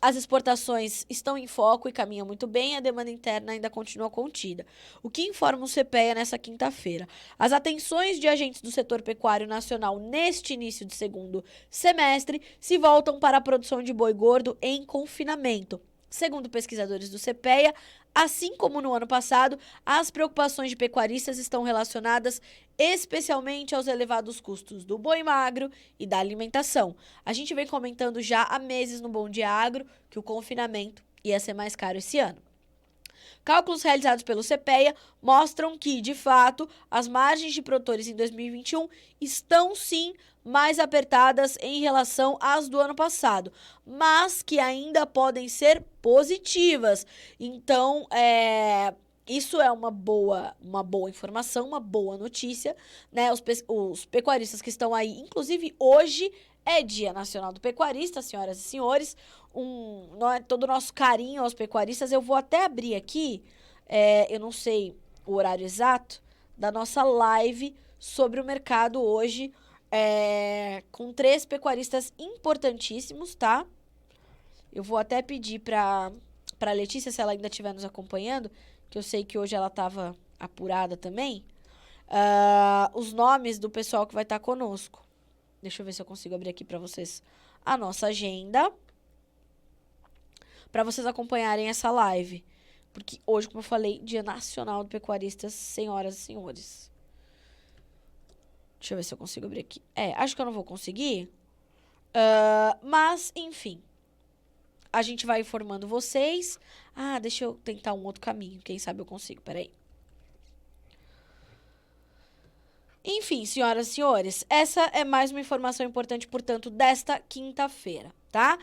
As exportações estão em foco e caminham muito bem, a demanda interna ainda continua contida. O que informa o CPEA nessa quinta-feira? As atenções de agentes do setor pecuário nacional neste início de segundo semestre se voltam para a produção de boi gordo em confinamento. Segundo pesquisadores do CPEA, assim como no ano passado, as preocupações de pecuaristas estão relacionadas especialmente aos elevados custos do boi magro e da alimentação. A gente vem comentando já há meses no Bom Dia Agro que o confinamento ia ser mais caro esse ano. Cálculos realizados pelo CPEA mostram que, de fato, as margens de produtores em 2021 estão, sim, mais apertadas em relação às do ano passado, mas que ainda podem ser positivas. Então, Isso é uma boa informação, uma boa notícia, né? Os pecuaristas que estão aí, inclusive hoje é Dia Nacional do Pecuarista, senhoras e senhores. Todo o nosso carinho aos pecuaristas. Eu vou até abrir aqui, eu não sei o horário exato, da nossa live sobre o mercado hoje, com 3 pecuaristas importantíssimos, tá? Eu vou até pedir pra Letícia, se ela ainda estiver nos acompanhando, que eu sei que hoje ela estava apurada também, os nomes do pessoal que vai estar conosco. Deixa eu ver se eu consigo abrir aqui para vocês a nossa agenda, para vocês acompanharem essa live. Porque hoje, como eu falei, Dia Nacional do Pecuaristas, senhoras e senhores. Deixa eu ver se eu consigo abrir aqui. Acho que eu não vou conseguir. Mas, enfim. A gente vai informando vocês. Deixa eu tentar um outro caminho. Quem sabe eu consigo. Peraí. Enfim, senhoras e senhores, essa é mais uma informação importante, portanto, desta quinta-feira, tá?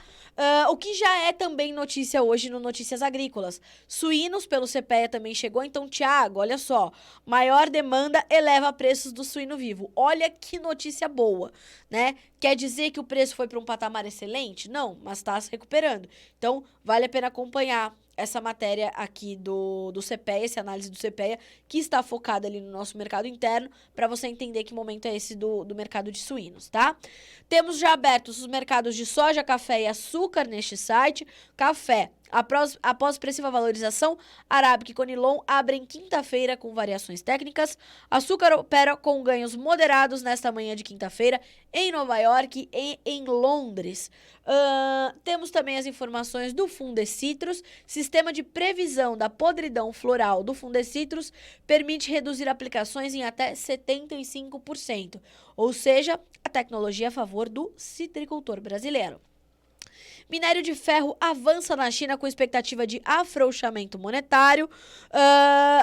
O que já é também notícia hoje no Notícias Agrícolas. Suínos pelo CPEA também chegou. Então, Tiago, olha só. Maior demanda eleva preços do suíno vivo. Olha que notícia boa, né? Quer dizer que o preço foi para um patamar excelente? Não, mas está se recuperando. Então, vale a pena acompanhar essa matéria aqui do CPEA, essa análise do CPEA, que está focada ali no nosso mercado interno, para você entender que momento é esse do mercado de suínos, tá? Temos já abertos os mercados de soja, café e açúcar neste site. Café, após expressiva valorização, Arábica e Conilon abrem quinta-feira com variações técnicas. Açúcar opera com ganhos moderados nesta manhã de quinta-feira em Nova York e em Londres. Temos também as informações do Fundecitrus. Sistema de previsão da podridão floral do Fundecitrus permite reduzir aplicações em até 75%. Ou seja, a tecnologia a favor do citricultor brasileiro. Minério de ferro avança na China com expectativa de afrouxamento monetário.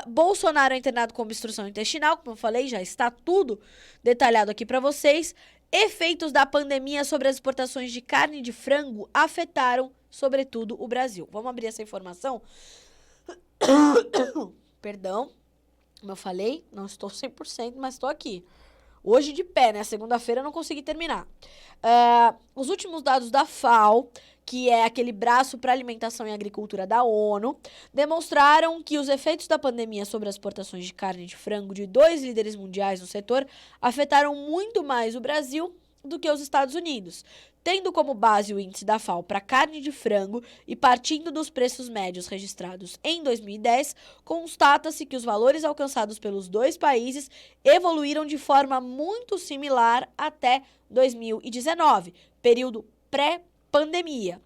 Bolsonaro é internado com obstrução intestinal, como eu falei, já está tudo detalhado aqui para vocês. Efeitos da pandemia sobre as exportações de carne de frango afetaram, sobretudo, o Brasil. Vamos abrir essa informação? Perdão, como eu falei, não estou 100%, mas estou aqui. Hoje de pé, né? Segunda-feira eu não consegui terminar. Os últimos dados da FAO, que é aquele braço para alimentação e agricultura da ONU, demonstraram que os efeitos da pandemia sobre as exportações de carne de frango de 2 líderes mundiais no setor afetaram muito mais o Brasil do que os Estados Unidos. Tendo como base o índice da FAO para carne de frango e partindo dos preços médios registrados em 2010, constata-se que os valores alcançados pelos dois países evoluíram de forma muito similar até 2019, período pré-pandemia.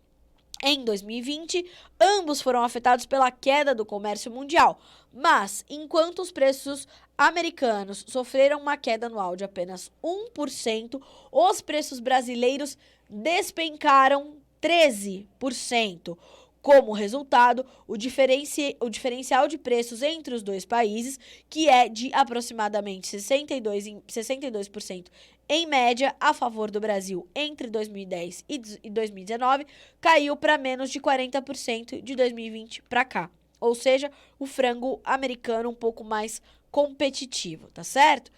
Em 2020, ambos foram afetados pela queda do comércio mundial, mas enquanto os preços americanos sofreram uma queda anual de apenas 1%, os preços brasileiros despencaram 13%. Como resultado, o diferencial de preços entre os dois países, que é de aproximadamente 62% em média a favor do Brasil entre 2010 e 2019, caiu para menos de 40% de 2020 para cá. Ou seja, o frango americano um pouco mais competitivo, tá certo?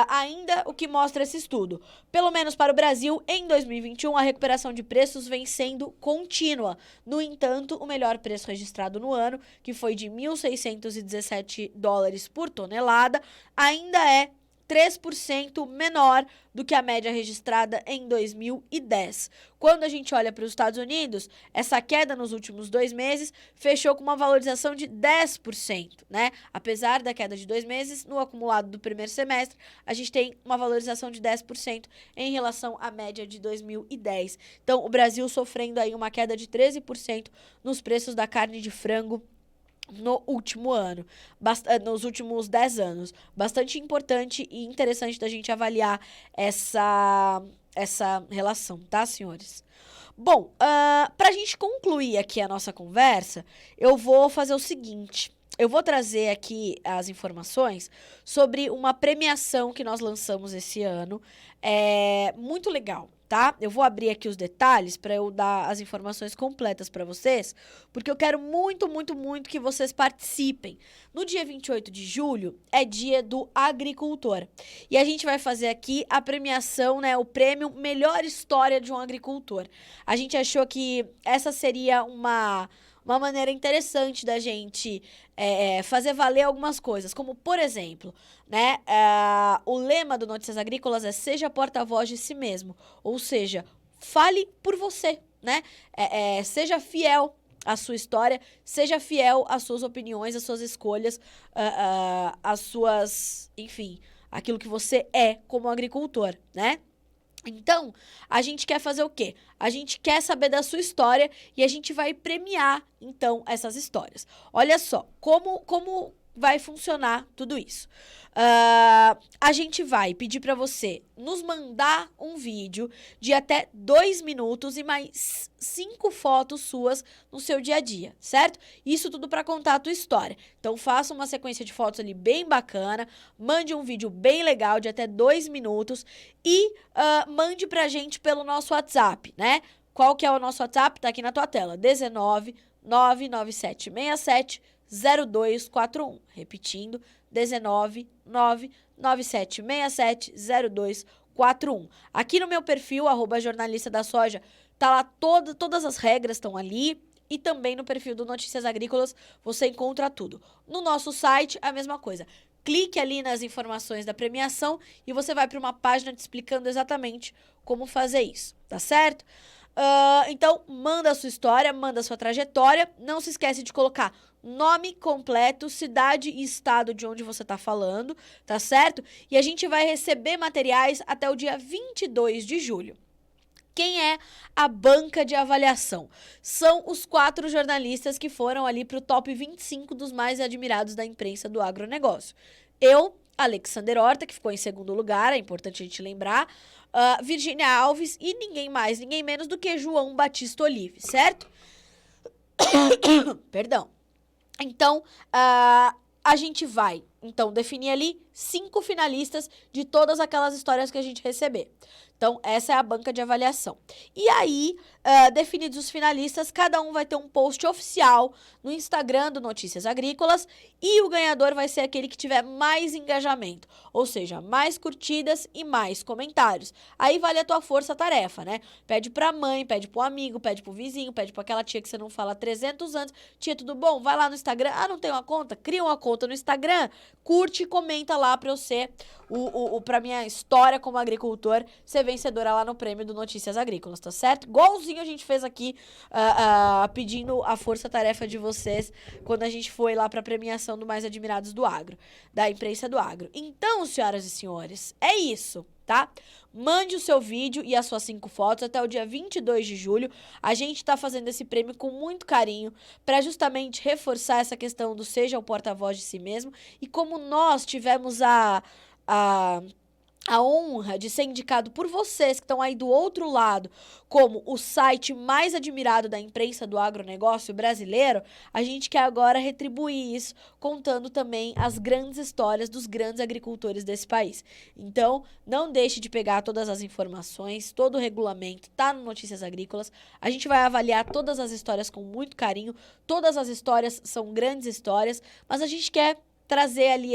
Ainda o que mostra esse estudo, pelo menos para o Brasil, em 2021 a recuperação de preços vem sendo contínua. No entanto, o melhor preço registrado no ano, que foi de $1.617 por tonelada, ainda é 3% menor do que a média registrada em 2010. Quando a gente olha para os Estados Unidos, essa queda nos últimos 2 meses fechou com uma valorização de 10%, né? Apesar da queda de 2 meses, no acumulado do primeiro semestre, a gente tem uma valorização de 10% em relação à média de 2010. Então, o Brasil sofrendo aí uma queda de 13% nos preços da carne de frango no último ano, nos últimos 10 anos. Bastante importante e interessante da gente avaliar essa relação, tá, senhores? Bom, pra gente concluir aqui a nossa conversa, eu vou fazer o seguinte. Eu vou trazer aqui as informações sobre uma premiação que nós lançamos esse ano. É muito legal. tá? Eu vou abrir aqui os detalhes para eu dar as informações completas para vocês, porque eu quero muito, muito, muito que vocês participem. No dia 28 de julho é dia do agricultor. E a gente vai fazer aqui a premiação, né, o prêmio Melhor História de um Agricultor. A gente achou que essa seria uma maneira interessante da gente fazer valer algumas coisas, como, por exemplo, né, o lema do Notícias Agrícolas é seja porta-voz de si mesmo, ou seja, fale por você, né, seja fiel à sua história, seja fiel às suas opiniões, às suas escolhas, às suas, enfim, aquilo que você é como agricultor, né? Então, a gente quer fazer o quê? A gente quer saber da sua história e a gente vai premiar, então, essas histórias. Olha só, como vai funcionar tudo isso. A gente vai pedir para você nos mandar um vídeo de até 2 minutos e mais 5 fotos suas no seu dia a dia, certo? Isso tudo para contar a tua história. Então, faça uma sequência de fotos ali bem bacana, mande um vídeo bem legal de até 2 minutos e mande pra gente pelo nosso WhatsApp, né? Qual que é o nosso WhatsApp? Tá aqui na tua tela, 19 99767 0241. Repetindo, 19 99767 0241. Aqui no meu perfil, @jornalista da soja, tá lá todas as regras estão ali. E também no perfil do Notícias Agrícolas você encontra tudo. No nosso site, a mesma coisa. Clique ali nas informações da premiação e você vai para uma página te explicando exatamente como fazer isso, tá certo? Então, manda a sua história, manda a sua trajetória. Não se esquece de colocar nome completo, cidade e estado de onde você está falando, tá certo? E a gente vai receber materiais até o dia 22 de julho. Quem é a banca de avaliação? São os 4 jornalistas que foram ali para o top 25 dos mais admirados da imprensa do agronegócio. Eu, Alexander Horta, que ficou em segundo lugar, é importante a gente lembrar, Virgínia Alves e ninguém mais, ninguém menos do que João Batista Olive, certo? Perdão. Então, a gente vai, então, definir ali 5 finalistas de todas aquelas histórias que a gente receber. Então, essa é a banca de avaliação. E aí, definidos os finalistas, cada um vai ter um post oficial no Instagram do Notícias Agrícolas e o ganhador vai ser aquele que tiver mais engajamento, ou seja, mais curtidas e mais comentários. Aí vale a tua força-tarefa, né? Pede pra mãe, pede pro amigo, pede pro vizinho, pede pra aquela tia que você não fala há 300 anos. Tia, tudo bom? Vai lá no Instagram. Ah, não tem uma conta? Cria uma conta no Instagram, curte e comenta lá pra eu ser, pra minha história como agricultor, ser vencedora lá no prêmio do Notícias Agrícolas, tá certo? Igualzinho a gente fez aqui, pedindo a força-tarefa de vocês quando a gente foi lá pra premiação do Mais Admirados do Agro, da imprensa do agro. Então, senhoras e senhores, é isso, tá? Mande o seu vídeo e as suas 5 fotos até o dia 22 de julho. A gente tá fazendo esse prêmio com muito carinho para justamente reforçar essa questão do seja o porta-voz de si mesmo. E como nós tivemos a honra de ser indicado por vocês que estão aí do outro lado como o site mais admirado da imprensa do agronegócio brasileiro, a gente quer agora retribuir isso, contando também as grandes histórias dos grandes agricultores desse país. Então, não deixe de pegar todas as informações, todo o regulamento tá no Notícias Agrícolas. A gente vai avaliar todas as histórias com muito carinho, todas as histórias são grandes histórias, mas a gente quer trazer ali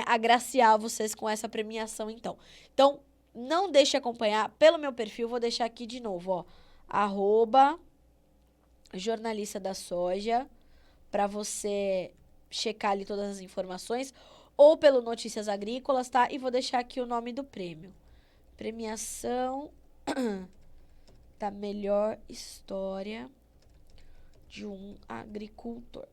agraciar vocês com essa premiação, então. Então, não deixe de acompanhar pelo meu perfil, vou deixar aqui de novo, ó, @jornalista da soja, para você checar ali todas as informações, ou pelo Notícias Agrícolas, tá? E vou deixar aqui o nome do prêmio. Premiação da melhor história de um agricultor.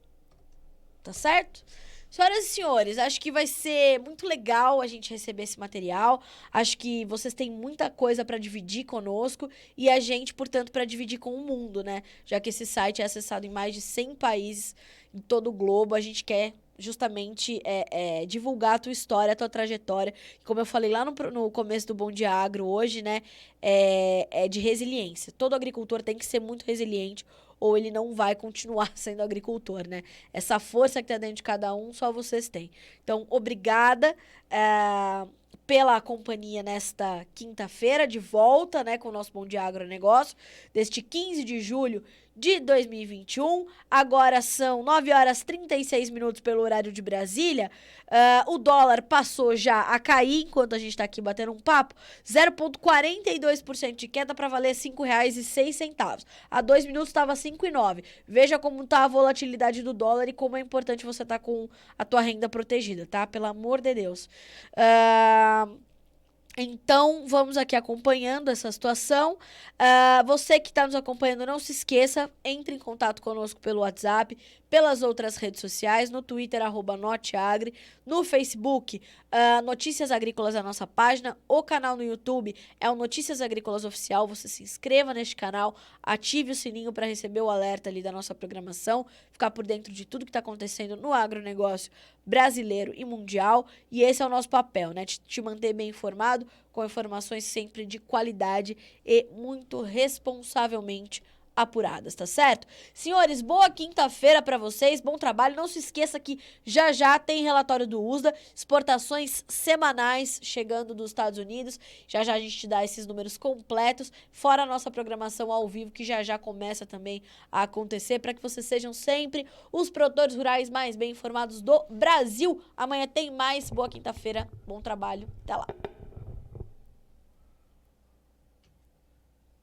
Tá certo? Senhoras e senhores, acho que vai ser muito legal a gente receber esse material. Acho que vocês têm muita coisa para dividir conosco e a gente, portanto, para dividir com o mundo, né? Já que esse site é acessado em mais de 100 países em todo o globo, a gente quer justamente divulgar a tua história, a tua trajetória. Como eu falei lá no começo do Bom Dia Agro hoje, né? É de resiliência. Todo agricultor tem que ser muito resiliente ou ele não vai continuar sendo agricultor, né? Essa força que tá dentro de cada um, só vocês têm. Então, obrigada pela companhia nesta quinta-feira, de volta, né, com o nosso Bom Dia Agronegócio, deste 15 de julho de 2021. Agora são 9 horas e 36 minutos pelo horário de Brasília. O dólar passou já a cair, enquanto a gente está aqui batendo um papo, 0,42% de queda para valer R$ 5,06. Há 2 minutos estava 5,09. Veja como está a volatilidade do dólar e como é importante você estar com a tua renda protegida, tá? Pelo amor de Deus. Então, vamos aqui acompanhando essa situação. Você que está nos acompanhando, não se esqueça, entre em contato conosco pelo WhatsApp, pelas outras redes sociais, no Twitter, @norteagri, no Facebook, Notícias Agrícolas, a nossa página, o canal no YouTube é o Notícias Agrícolas Oficial. Você se inscreva neste canal, ative o sininho para receber o alerta ali da nossa programação, ficar por dentro de tudo que está acontecendo no agronegócio brasileiro e mundial. E esse é o nosso papel, né? Te manter bem informado, com informações sempre de qualidade e muito responsavelmente apuradas, tá certo? Senhores, boa quinta-feira para vocês, bom trabalho. Não se esqueça que já tem relatório do USDA, exportações semanais chegando dos Estados Unidos. Já a gente te dá esses números completos, fora a nossa programação ao vivo, que já começa também a acontecer, para que vocês sejam sempre os produtores rurais mais bem informados do Brasil. Amanhã tem mais. Boa quinta-feira, bom trabalho. Até lá.